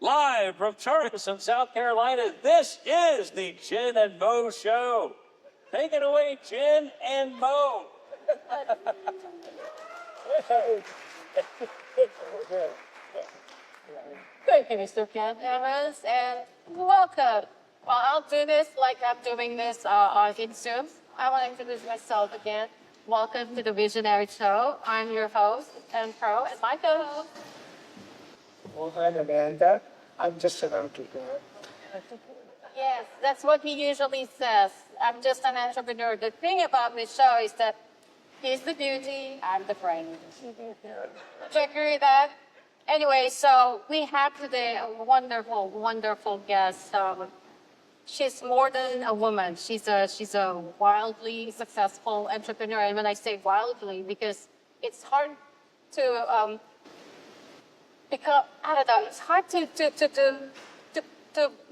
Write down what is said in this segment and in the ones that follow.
Live from Charleston, South Carolina, this is the Jen and Mo Show. Take it away, Jen and Mo. Thank you, Mr. Ken Evans, and welcome. Well, I'll do this like I'm doing this in Zoom. I want to introduce myself again. Welcome to the Visionaries Show. I'm your host, Crowe, and my co-host. Mohan, Ananda. I'm just around to go. Yes, that's what he usually says. I'm just an entrepreneur. The thing about this show is that he's the beauty, I'm the brain. Do you agree with that? Anyway, so we have today a wonderful, wonderful guest. She's more than a woman. She's a wildly successful entrepreneur. And when I say wildly, because it's hard to become, I don't know, it's hard to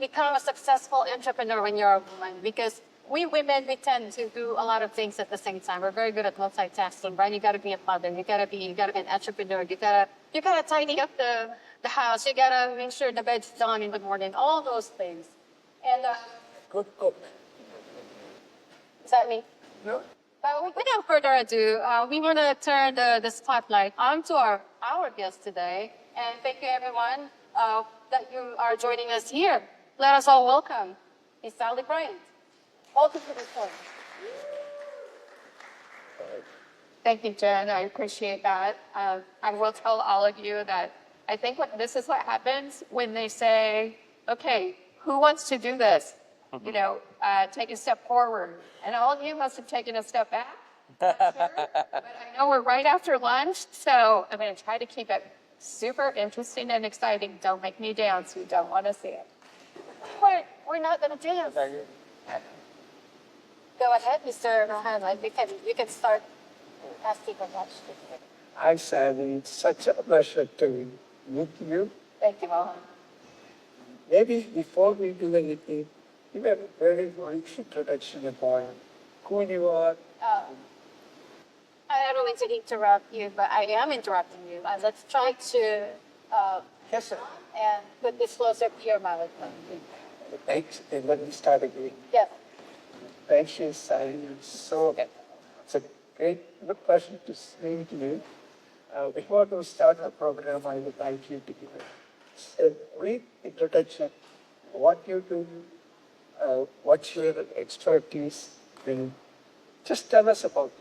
become a successful entrepreneur when you're a woman, because we women, we tend to do a lot of things at the same time. We're very good at multitasking, right? You gotta be a mother, you gotta be an entrepreneur, you gotta tidy up the house, you gotta make sure the bed's done in the morning, all those things. And Good cook. is that me? No? Without further ado, we want to turn the spotlight onto our guest today. And thank you, everyone, that you are joining us here. Let us all welcome Miss Sally Bryant. Welcome to the show. Thank you, Jen. I appreciate that. I will tell all of you that I think this is what happens when they say, okay, who wants to do this? You know, take a step forward. And all of you must have taken a step back. Not sure, but I know we're right after lunch, so I'm going to try to keep it super interesting and exciting. Don't make me dance. You don't want to see it. We're not going to do this. Go ahead, Mr. Mohan. You can start asking a question. Hi, Sally. It's such a pleasure to meet you. Thank you, Mohan. Maybe before we do anything, give a very brief introduction about who you are. I don't mean to interrupt you, but I am interrupting you. Let's try to Yes, sir. and put this closer to your mouth. Thanks. And let me start again. Yes. Thank you, Sally. It's a good pleasure to meet you. Before we start the program, I would like you to give a brief introduction, what you do, what's your expertise, and just tell us about it.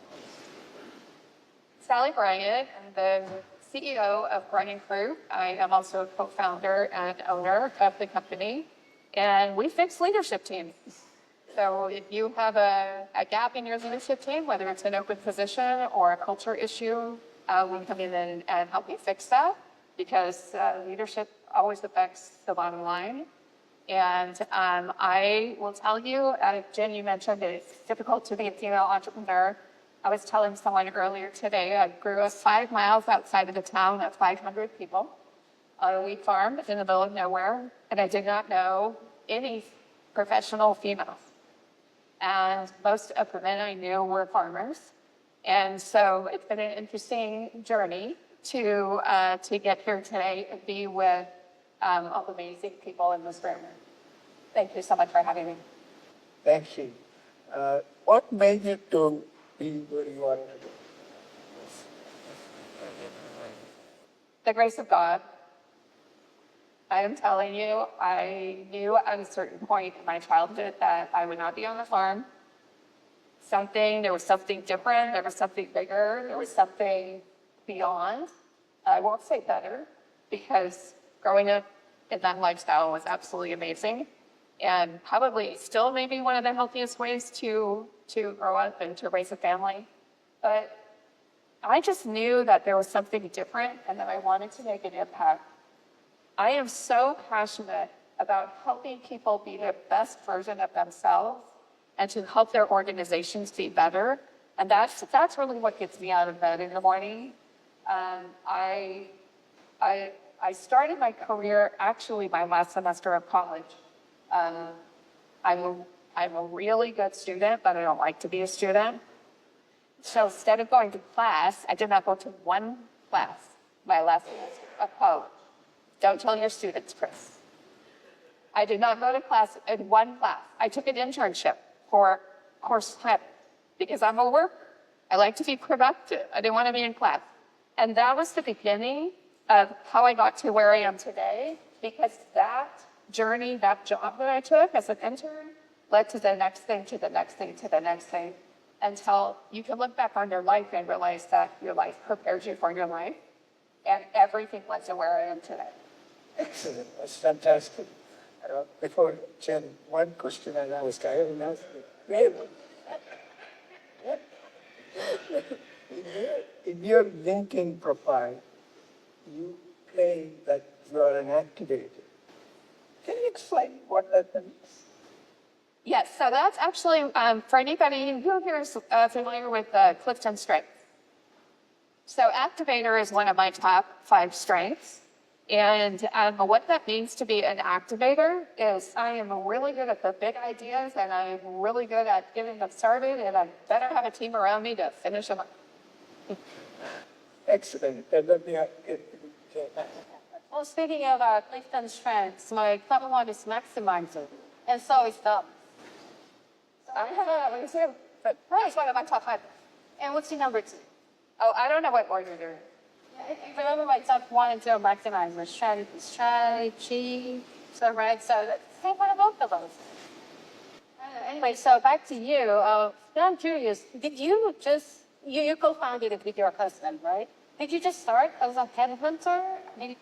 Sally Bryant, I'm the CEO of Bryant Group. I am also a co-founder and owner of the company, and we fix leadership teams. So if you have a gap in your leadership team, whether it's an open position or a culture issue, we come in and help you fix that, because leadership always affects the bottom line. And I will tell you, Jen, you mentioned it's difficult to be a female entrepreneur. I was telling someone earlier today, I grew up 5 miles outside of the town of 500 people on a wheat farm in the middle of nowhere, and I did not know any professional females. And most of the men I knew were farmers. And so it's been an interesting journey to get here today and be with all the amazing people in this room. Thank you so much for having me. Thank you. What made you to be where you are today? The grace of God. I am telling you, I knew at a certain point in my childhood that I would not be on the farm. There was something different, there was something bigger, there was something beyond. I won't say better, because growing up in that lifestyle was absolutely amazing, and probably still maybe one of the healthiest ways to grow up and to raise a family. But I just knew that there was something different and that I wanted to make an impact. I am so passionate about helping people be the best version of themselves and to help their organizations be better. And that's really what gets me out of bed in the morning. I started my career actually my last semester of college. I'm a really good student, but I don't like to be a student. So instead of going to class, I did not go to one class my last semester of college. Don't tell your students, Chris. I did not go to class in one class. I took an internship for course 10 because I'm a worker. I like to be productive. I didn't want to be in class. And that was the beginning of how I got to where I am today, because that journey, that job that I took as an intern led to the next thing, to the next thing, to the next thing, until you can look back on your life and realize that your life prepared you for your life, and everything led to where I am today. Excellent. That's fantastic. Before Jen, one question I asked, I haven't asked it. In your LinkedIn profile, you claim that you are an activator. Can you explain what that means? Yes, so that's actually, for anybody who here is familiar with Clifton Strengths. So activator is one of my top 5 strengths. And what that means to be an activator is I am really good at the big ideas, and I'm really good at getting them started, and I better have a team around me to finish them up. Excellent. And let me Well, speaking of Clifton strengths, my number 1 is maximizer, and so is Dom. I have, but that's one of my top 5. And what's your number 2? Oh, I don't know what order they're in. Remember my top 1 and 2 are maximizer, strategy. So, right, so think about both of those. Anyway, so back to you. I'm curious, did you just, you co-founded it with your husband, right? Did you just start as a headhunter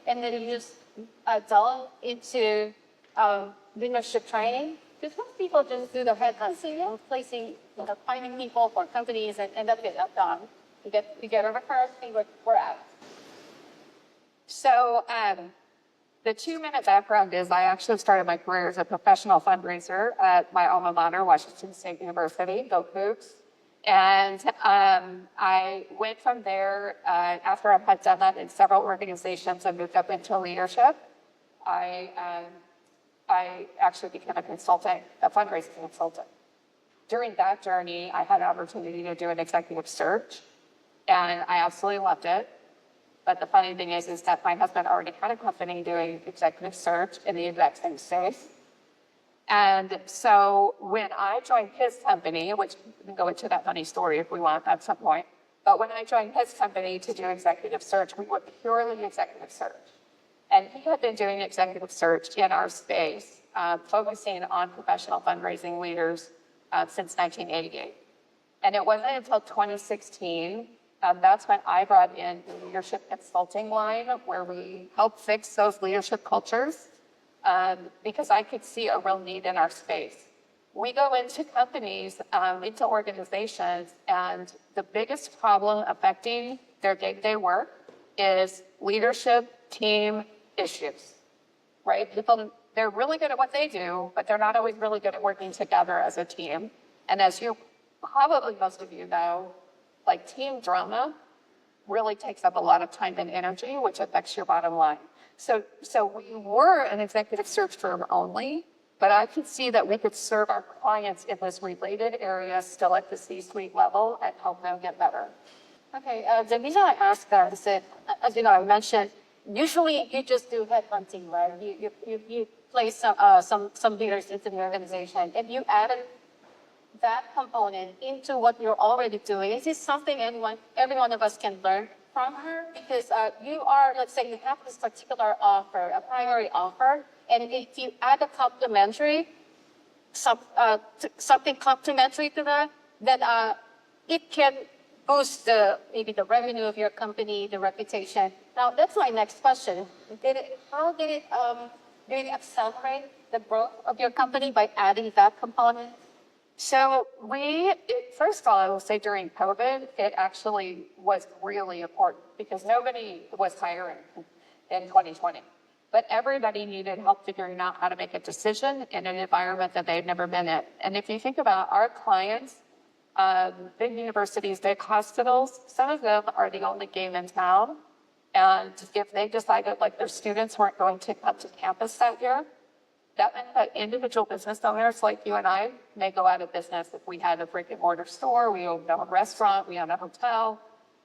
and then you just delve into leadership training? Because most people just do the headhunting, placing, finding people for companies and that's it, I'm done. You get over first, and we're out. So the 2-minute background is I actually started my career as a professional fundraiser at my alma mater, Washington State University, go Cougs. And I went from there, after I had done that in several organizations and moved up into leadership, I actually became a consultant, a fundraising consultant. During that journey, I had an opportunity to do an executive search, and I absolutely loved it. But the funny thing is that my husband already had a company doing executive search in the exact same space. And so when I joined his company, which we can go into that funny story if we want at some point, but when I joined his company to do executive search, we were purely executive search. And he had been doing executive search in our space, focusing on professional fundraising leaders since 1988. And it wasn't until 2016, that's when I brought in the leadership consulting line, where we help fix those leadership cultures, because I could see a real need in our space. We go into companies, into organizations, and the biggest problem affecting their day-to-day work is leadership team issues, right? People, they're really good at what they do, but they're not always really good at working together as a team. And as you probably most of you know, like team drama really takes up a lot of time and energy, which affects your bottom line. So we were an executive search firm only, but I could see that we could serve our clients in this related area still at the C-suite level and help them get better. Okay, the reason I asked that is that, as you know, I mentioned, usually you just do headhunting, right? You place some leaders into the organization, and you added that component into what you're already doing. Is this something every one of us can learn from her? Because you are, let's say you have this particular offer, a primary offer, and if you add a complementary, something complementary to that, then it can boost maybe the revenue of your company, the reputation. Now, that's my next question. How did it accelerate the growth of your company by adding that component? So first of all, I will say during COVID, it actually was really important because nobody was hiring in 2020. But everybody needed help figuring out how to make a decision in an environment that they'd never been in. And if you think about our clients, big universities, big hospitals, some of them are the only game in town. And if they decided like their students weren't going to come to campus that year, that meant that individual business owners like you and I may go out of business. If we had a brick and mortar store, we owned a restaurant, we owned a hotel.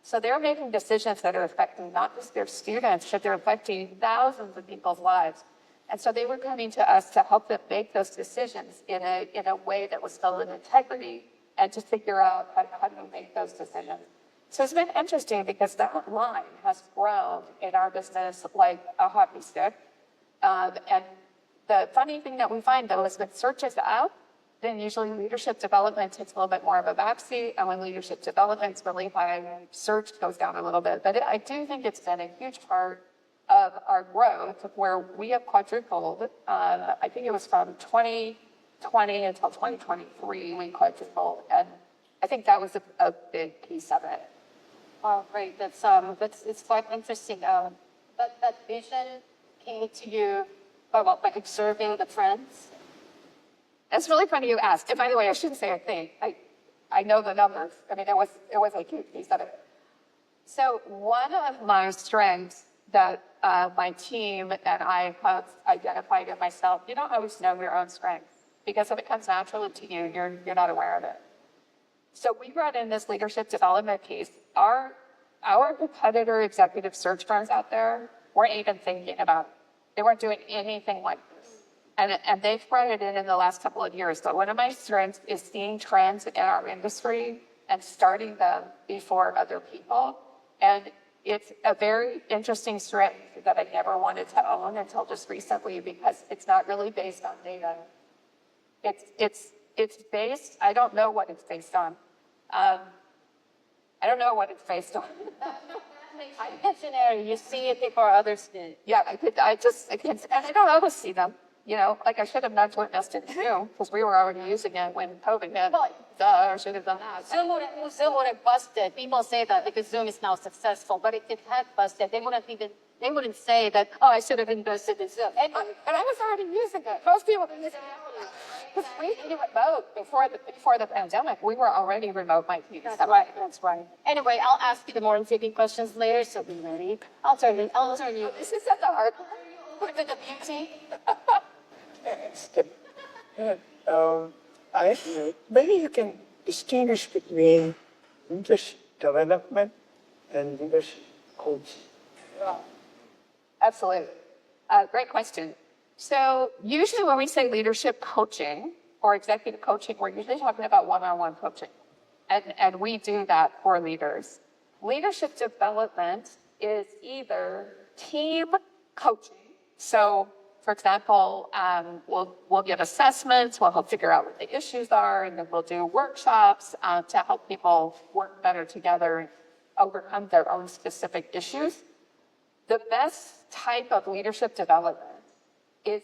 So they're making decisions that are affecting not just their students, but they're affecting thousands of people's lives. And so they were coming to us to help them make those decisions in a way that was filled with integrity and to figure out how to make those decisions. So it's been interesting because that line has grown in our business like a hockey stick. And the funny thing that we find though is when search is out, then usually leadership development takes a little bit more of a backseat. And when leadership development's really high, search goes down a little bit. But I do think it's been a huge part of our growth where we have quadrupled. I think it was from 2020 until 2023, we quadrupled. And I think that was a big piece of it. Oh, great. That's it's quite interesting. That vision came to you by observing the trends. It's really funny you asked. And by the way, I shouldn't say a thing. I know the numbers. I mean, it was a huge piece of it. So one of my strengths that my team and I have identified in myself, you don't always know your own strengths because if it comes naturally to you, you're not aware of it. So we brought in this leadership development piece. Our competitor executive search firms out there weren't even thinking about it. They weren't doing anything like this. And they've brought it in the last couple of years. But one of my strengths is seeing trends in our industry and starting them before other people. And it's a very interesting strength that I never wanted to own until just recently because it's not really based on data. It's based, I don't know what it's based on. I don't know what it's based on. I'm visionary. You see it before others did. Yeah, and I don't always see them. You know, like I should have not invested in Zoom because we were already using it when COVID hit. I should have done that. Zoom would have busted. People say that because Zoom is now successful, but if it had busted, they wouldn't say that, oh, I should have invested in Zoom. And I was already using it. Most people were using it. Because we did remote before the pandemic. We were already remote, my team. That's right. That's right. Anyway, I'll ask you the more intriguing questions later, so be ready. I'll turn you. This is such a hard part. Put it to the beauty. Maybe you can distinguish between leadership development and leadership coaching. Absolutely. Great question. So usually when we say leadership coaching or executive coaching, we're usually talking about one-on-one coaching. And we do that for leaders. Leadership development is either team coaching. So for example, we'll give assessments, we'll help figure out what the issues are, and then we'll do workshops to help people work better together and overcome their own specific issues. The best type of leadership development is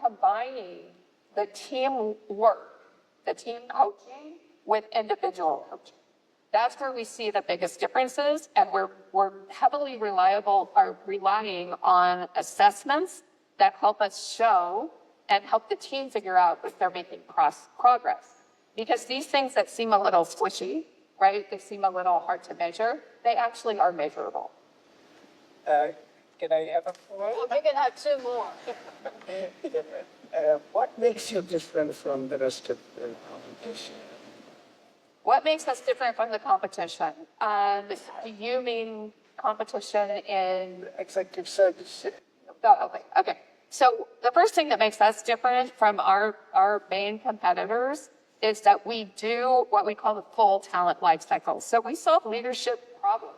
combining the team work, the team coaching with individual coaching. That's where we see the biggest differences, and we're heavily relying on assessments that help us show and help the team figure out if they're making progress. Because these things that seem a little squishy, right? They seem a little hard to measure. They actually are measurable. Can I have a follow? You can have two more. What makes you different from the rest of the competition? What makes us different from the competition? You mean competition in Executive search. Oh, okay. So the first thing that makes us different from our main competitors is that we do what we call the full talent life cycle. So we solve leadership problems.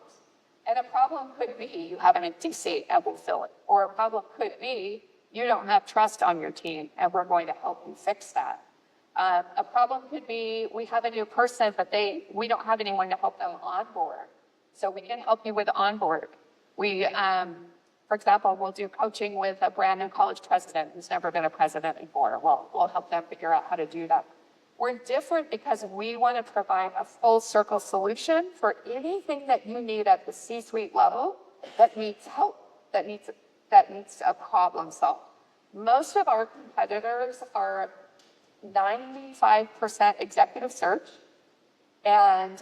And a problem could be you have an empty seat and we'll fill it. Or a problem could be you don't have trust on your team and we're going to help you fix that. A problem could be we have a new person, but we don't have anyone to help them onboard. So we can help you with onboard. For example, we'll do coaching with a brand new college president who's never been a president before. We'll help them figure out how to do that. We're different because we want to provide a full circle solution for anything that you need at the C-suite level that needs help, that needs a problem solved. Most of our competitors are 95% executive search. And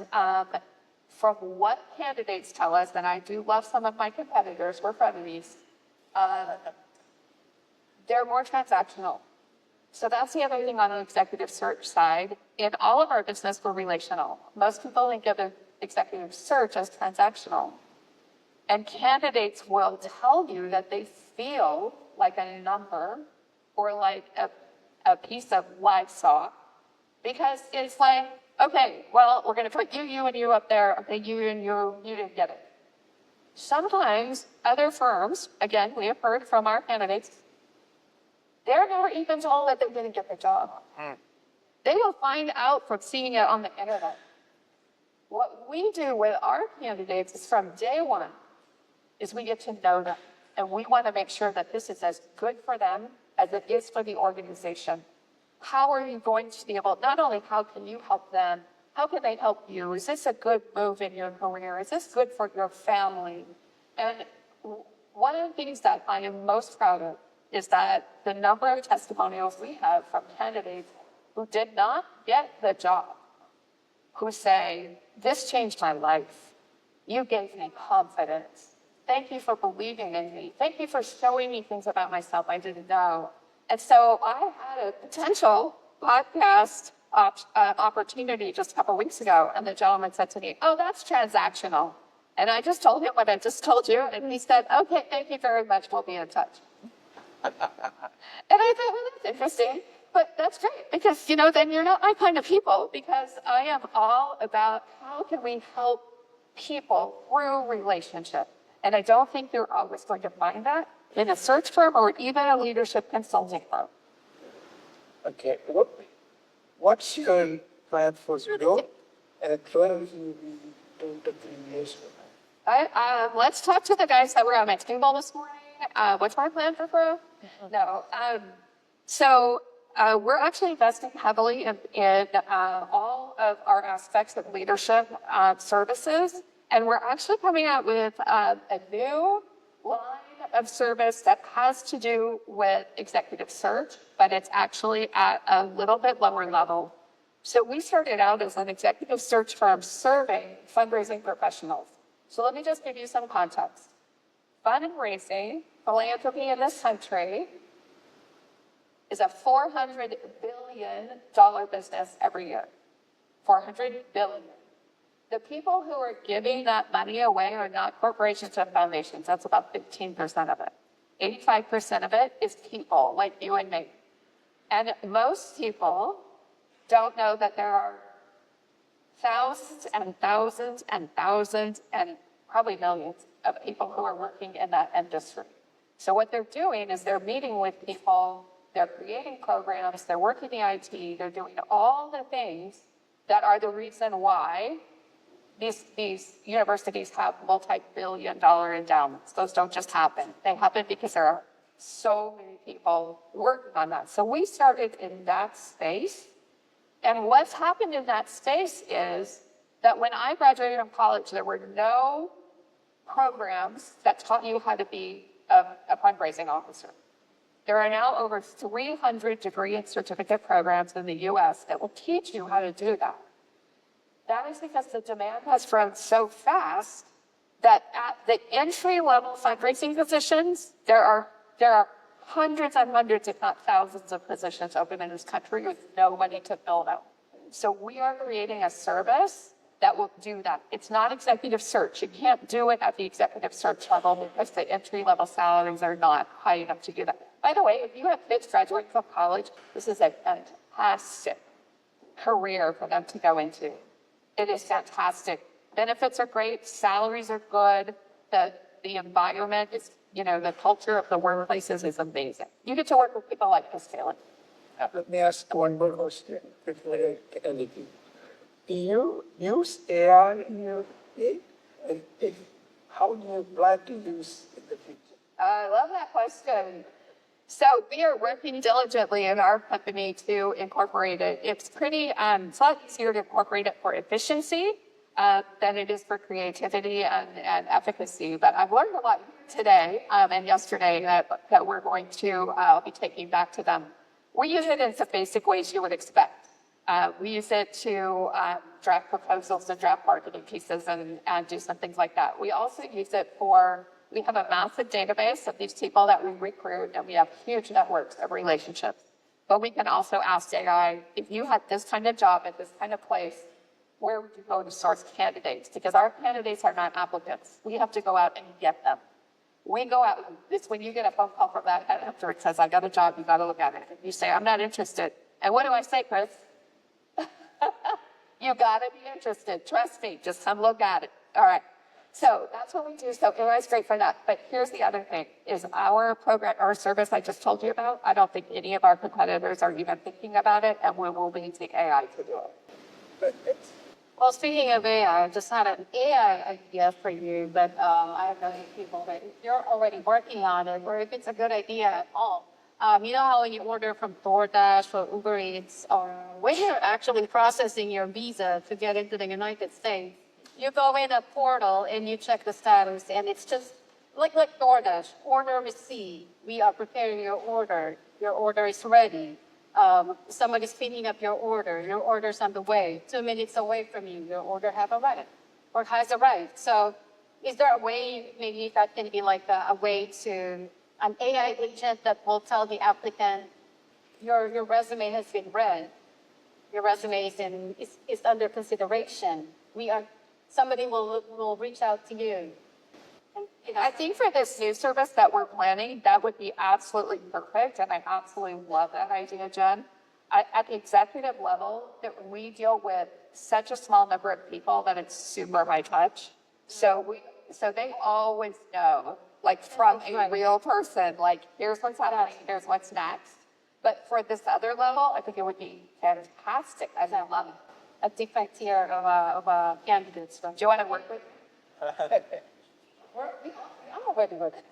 from what candidates tell us, and I do love some of my competitors, we're frenemies, they're more transactional. So that's the other thing on the executive search side. In all of our business, we're relational. Most people think of executive search as transactional. And candidates will tell you that they feel like a number or like a piece of livestock, because it's like, okay, well, we're going to put you, and you up there. Okay, you and you didn't get it. Sometimes other firms, again, we have heard from our candidates, they're never even told that they didn't get the job. They will find out from seeing it on the internet. What we do with our candidates is from day one, is we get to know them. And we want to make sure that this is as good for them as it is for the organization. How are you going to be able, not only how can you help them, how can they help you? Is this a good move in your career? Is this good for your family? And one of the things that I am most proud of is that the number of testimonials we have from candidates who did not get the job, who say, this changed my life. You gave me confidence. Thank you for believing in me. Thank you for showing me things about myself I didn't know. And so I had a potential podcast opportunity just a couple of weeks ago, and the gentleman said to me, oh, that's transactional. And I just told him what I just told you, and he said, okay, thank you very much, we'll be in touch. And I thought, well, that's interesting, but that's great, because, you know, then you're not my kind of people, because I am all about how can we help people through relationship. And I don't think you're always going to find that in a search firm or even a leadership consulting firm. Okay, what's your plan for growth and closing the 2 to 3 years from now? Let's talk to the guys that were on my table this morning. What's my plan for Crowe? No. So we're actually investing heavily in all of our aspects of leadership services. And we're actually coming out with a new line of service that has to do with executive search, but it's actually at a little bit lower level. So we started out as an executive search firm serving fundraising professionals. So let me just give you some context. Fundraising, philanthropy in this country is a $400 billion business every year. $400 billion. The people who are giving that money away are not corporations or foundations. That's about 15% of it. 85% of it is people like you and me. And most people don't know that there are thousands and thousands and thousands and probably millions of people who are working in that industry. So what they're doing is they're meeting with people, they're creating programs, they're working the IT, they're doing all the things that are the reason why these universities have multi-billion-dollar endowments. Those don't just happen. They happen because there are so many people working on that. So we started in that space. And what's happened in that space is that when I graduated from college, there were no programs that taught you how to be a fundraising officer. There are now over 300 degree and certificate programs in the US that will teach you how to do that. That is because the demand has grown so fast that at the entry-level fundraising positions, there are hundreds and hundreds, if not thousands, of positions open in this country with no money to fill them. So we are creating a service that will do that. It's not executive search. You can't do it at the executive search level because the entry-level salaries are not high enough to do that. By the way, if you have kids graduating from college, this is a fantastic career for them to go into. It is fantastic. Benefits are great. Salaries are good. The environment is, the culture of the workplaces is amazing. You get to work with people like this, Taylor. Let me ask one more question before I get anything. Do you use AI in your day? And how do you plan to use it in the future? I love that question. So we are working diligently in our company to incorporate it. It's it's a lot easier to incorporate it for efficiency than it is for creativity and efficacy. But I've learned a lot today and yesterday that we're going to be taking back to them. We use it in some basic ways you would expect. We use it to draft proposals and draft marketing pieces and do some things like that. We also use it we have a massive database of these people that we recruit, and we have huge networks of relationships. But we can also ask AI, if you had this kind of job at this kind of place, where would you go to source candidates? Because our candidates are not applicants. We have to go out and get them. We go out, it's when you get a phone call from that headhunter, it says, I got a job, you got to look at it. And you say, I'm not interested. And what do I say, Chris? You got to be interested. Trust me. Just come look at it. All right. So that's what we do. So AI's great for that. But here's the other thing, is our program, our service I just told you about, I don't think any of our competitors are even thinking about it, and we will be using AI to do it. Well, speaking of AI, I just had an AI idea for you, but I have known people that if you're already working on it, or if it's a good idea at all, you know how when you order from DoorDash or Uber Eats, or when you're actually processing your visa to get into the United States, you go in a portal and you check the status, and it's just like DoorDash, order received. We are preparing your order. Your order is ready. Somebody's picking up your order's on the way, 2 minutes away from you, your order have arrived or has arrived. So is there a way, maybe that can be like a way to, an AI agent that will tell the applicant, your resume has been read, your resume is under consideration. Somebody will reach out to you. And, I think for this new service that we're planning, that would be absolutely perfect, and I absolutely love that idea, Jen. At the executive level, that we deal with such a small number of people that it's super high touch. So they always know, like from a real person, like here's what's happening, here's what's next. But for this other level, I think it would be fantastic. I love it. a defect here of candidates. Do you want to work with I'm already with it.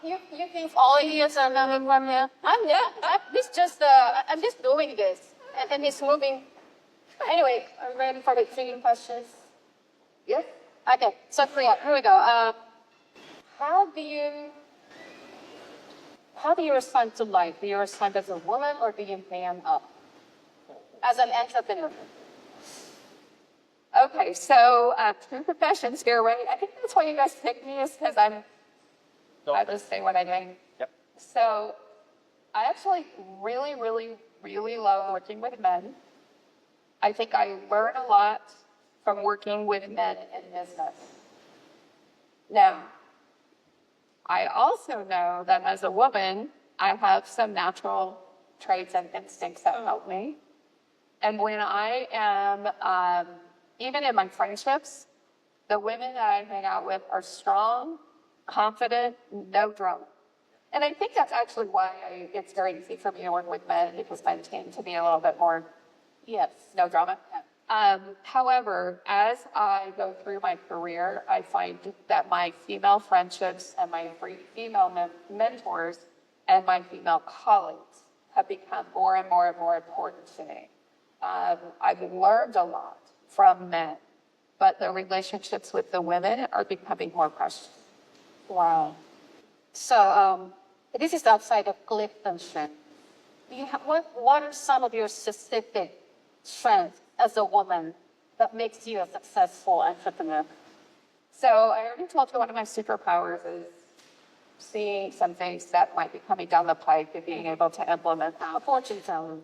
You think all idiots are coming from here? I'm just doing this, and it's moving. Anyway, are you ready for the 3 questions? Yes. Okay, so here we go. How do you respond to life? Do you respond as a woman or do you man up? As an entrepreneur. Okay, so 2 professions here, right? I think that's why you guys picked me, is because I just say what I do. Yep. So I actually really, really, really love working with men. I think I learn a lot from working with men in business. Now, I also know that as a woman, I have some natural traits and instincts that help me. And when I am, even in my friendships, the women that I hang out with are strong, confident, no drama. And I think that's actually why it's very easy for me to work with men, because men tend to be a little bit more, yes, no drama. However, as I go through my career, I find that my female friendships and my female mentors and my female colleagues have become more and more and more important to me. I've learned a lot from men, but the relationships with the women are becoming more precious. Wow. So this is outside of Clifton strength. What are some of your specific strengths as a woman that makes you a successful entrepreneur? So I already told you one of my superpowers is seeing some things that might be coming down the pike and being able to implement them. A fortune teller.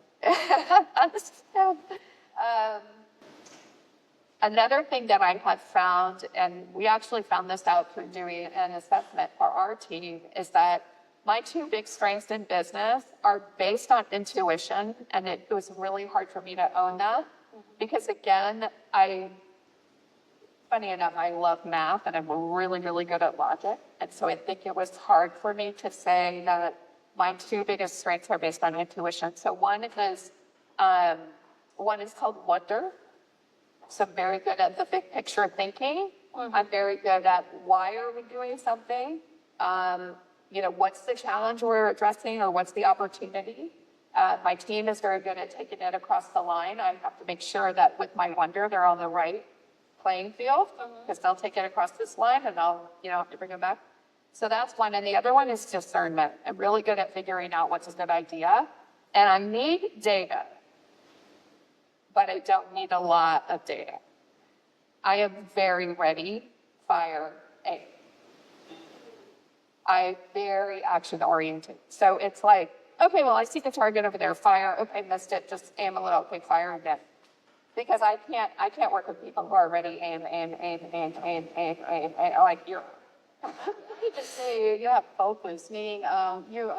Another thing that I have found, and we actually found this out through doing an assessment for our team, is that my 2 big strengths in business are based on intuition, and it was really hard for me to own that. Because again, funny enough, I love math and I'm really, really good at logic. And so I think it was hard for me to say that my 2 biggest strengths are based on intuition. So one is called wonder. So I'm very good at the big picture thinking. I'm very good at why are we doing something? What's the challenge we're addressing, or what's the opportunity? My team is very good at taking it across the line. I have to make sure that with my wonder, they're on the right playing field, because they'll take it across this line and I'll, have to bring them back. So that's one. And the other one is discernment. I'm really good at figuring out what's a good idea. And I need data, but I don't need a lot of data. I am very ready, fire, aim. I'm very action oriented. So it's like, okay, well, I see the target over there, fire, okay, missed it, just aim a little, okay, fire again. because I can't work with people who are already and like you're. You just say you have focus, meaning you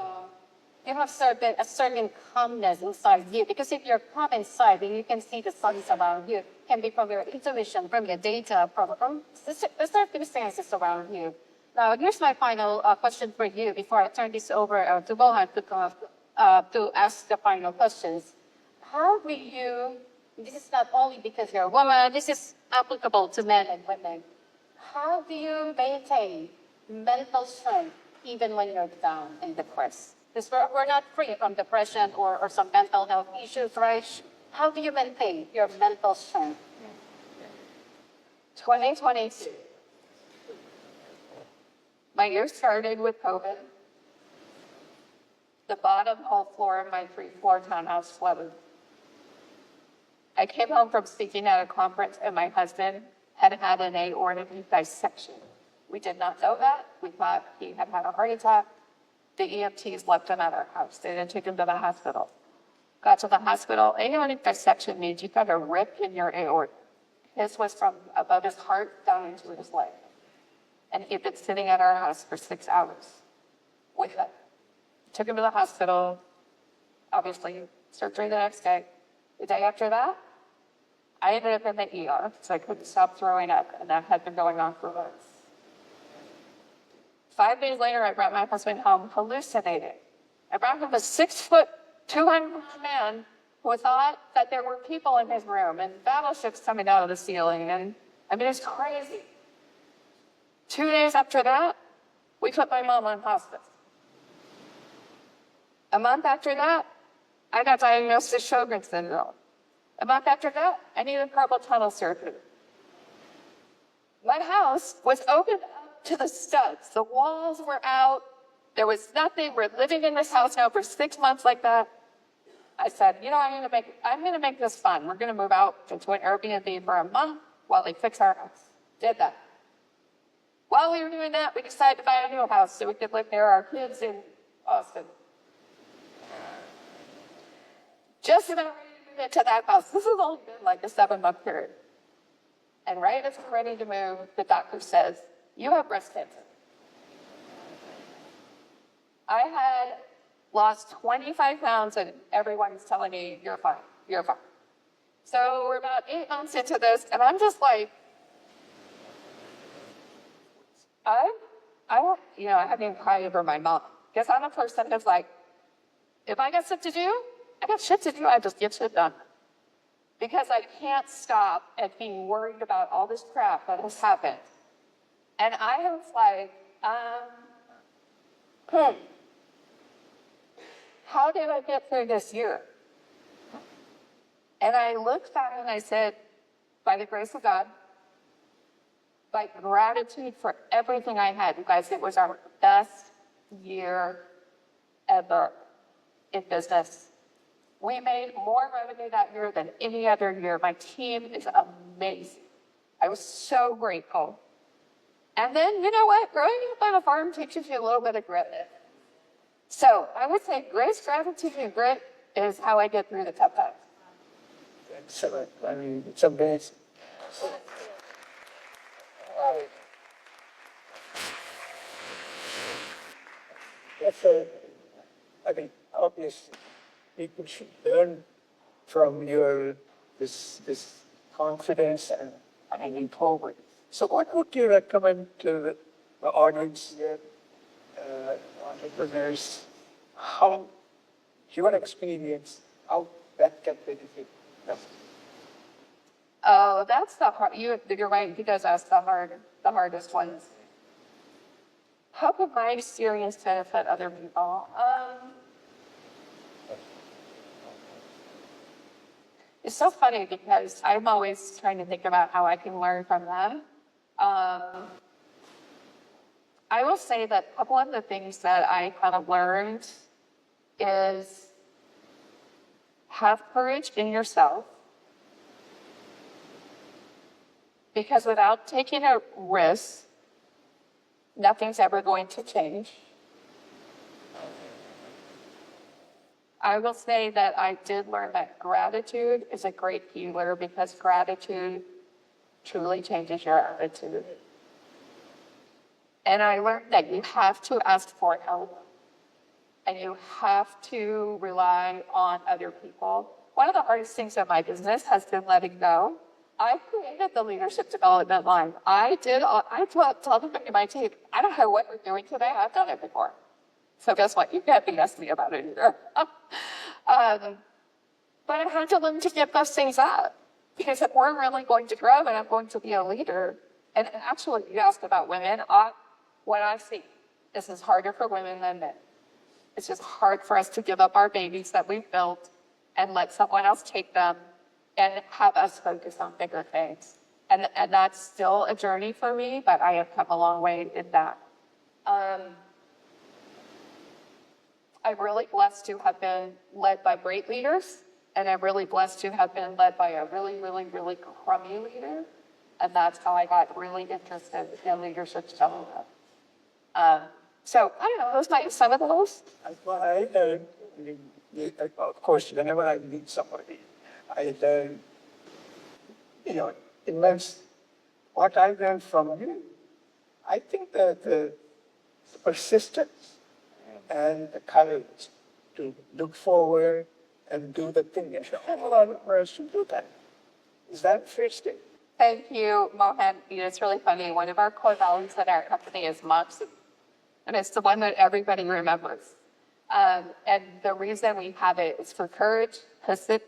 have a certain calmness inside you. Because if you're calm inside, then you can see the things around you. It can be from your intuition, from your data, from the circumstances around you. Now, here's my final question for you before I turn this over to Mohan to ask the final questions. How do you, this is not only because you're a woman, this is applicable to men and women. How do you maintain mental strength even when you're down and depressed? Because we're not free from depression or some mental health issues, right? How do you maintain your mental strength? 2022. My year started with COVID. The bottom whole floor of my 3-floor townhouse flooded. I came home from speaking at a conference and my husband had had an aortic dissection. We did not know that. We thought he had had a heart attack. The EMTs left him at our house. They didn't take him to the hospital. Got to the hospital. Aortic dissection means you've got a rip in your aorta. His was from above his heart down into his leg. And he'd been sitting at our house for 6 hours with it. Took him to the hospital. Obviously, surgery the next day. The day after that, I ended up in the ER, so I couldn't stop throwing up, and that had been going on for months. 5 days later, I brought my husband home hallucinating. I brought him a 6'2" man who thought that there were people in his room and battleships coming out of the ceiling, and I mean, it's crazy. 2 days after that, we put my mom on hospice. A month after that, I got diagnosed with Sjogren's syndrome. A month after that, I needed carpal tunnel surgery. My house was opened up to the studs. The walls were out. There was nothing. We're living in this house now for 6 months like that. I said, you know, I'm gonna make this fun. We're gonna move out into an Airbnb for a month while they fix our house. Did that. While we were doing that, we decided to buy a new house so we could live near our kids in Austin. Just about ready to move into that house. This has only been like a 7-month period. And right as we're ready to move, the doctor says, you have breast cancer. I had lost 25 pounds and everyone's telling me, you're fine, you're fine. So we're about 8 months into this and I'm just like, I haven't even cried over my mom. Because I'm a person that's like, if I got stuff to do, I got shit to do, I just get shit done. Because I can't stop and be worried about all this crap that has happened. And I was like, how did I get through this year? And I looked back and I said, by the grace of God, by gratitude for everything I had. You guys, it was our best year ever in business. We made more revenue that year than any other year. My team is amazing. I was so grateful. And then, you know what? Growing up on a farm teaches you a little bit of grit. So I would say grace, gratitude, and grit is how I get through the tough times. Excellent. I mean, it's amazing. I mean, obviously, people should learn from your this confidence and moving forward. So, what would you recommend to the audience here, entrepreneurs, how your experience, how that can benefit them? Oh, that's the hard. You're right. He does ask the hardest ones. How could my experience benefit other people? It's so funny because I'm always trying to think about how I can learn from them. I will say that a couple of the things that I kind of learned is have courage in yourself. Because without taking a risk, nothing's ever going to change. I will say that I did learn that gratitude is a great healer because gratitude truly changes your attitude. And I learned that you have to ask for help and you have to rely on other people. One of the hardest things in my business has been letting go. I created the leadership development line. I told everybody in my team, I don't know what we're doing today. I've done it before. So guess what? You can't BS me about it either. But I had to learn to give those things up. Because if we're really going to grow and I'm going to be a leader, and actually you asked about women, what I see, this is harder for women than men. It's just hard for us to give up our babies that we've built and let someone else take them and have us focus on bigger things. And that's still a journey for me, but I have come a long way in that. I'm really blessed to have been led by great leaders, and I'm really blessed to have been led by a really, really, really crummy leader. And that's how I got really interested in leadership development. So I don't know, those might be some of those. Well, I learned, of course, whenever I meet somebody, I learn, immense. What I learned from you, I think that the persistence and the courage to look forward and do the thing. And a lot of us to do that. Is that fair statement? Thank you, Mohan. It's really funny. One of our core values at our company is Moxie. And it's the one that everybody remembers. And the reason we have it is for courage,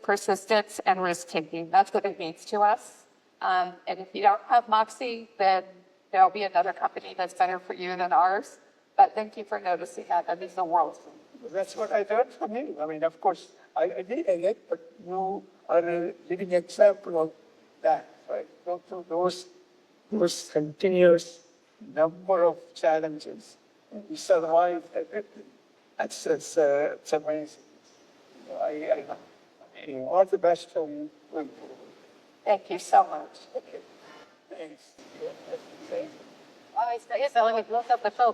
persistence, and risk-taking. That's what it means to us. And if you don't have Moxie, then there'll be another company that's better for you than ours. But thank you for noticing that. That means the world. That's what I learned from you. I mean, of course, I did it, but you are a living example of that, right? Go through those continuous number of challenges. You survive everything. That's amazing. I all the best for you. Thank you so much. Thanks.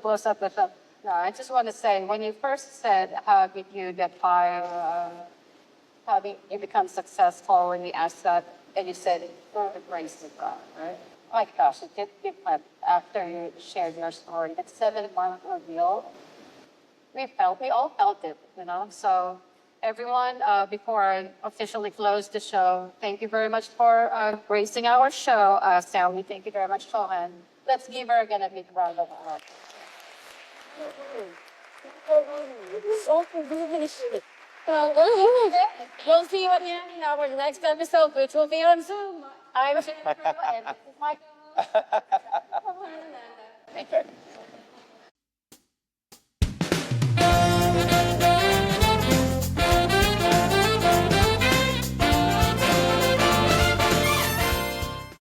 Blows up the phone. No, I just want to say, when you first said, how did you get fired, how did you become successful, when you asked that, and you said, through the grace of God, right? Oh my gosh, it did give me, after you shared your story, that 7-month ordeal, we all felt it, So everyone, before I officially close the show, thank you very much for gracing our show. Sally, thank you very much, Mohan. Let's give her again a big round of applause. We'll see you again in our next episode, which will be on Zoom. I'm Crowe, and this is my co-host, Mohan and Ananda. Thank you.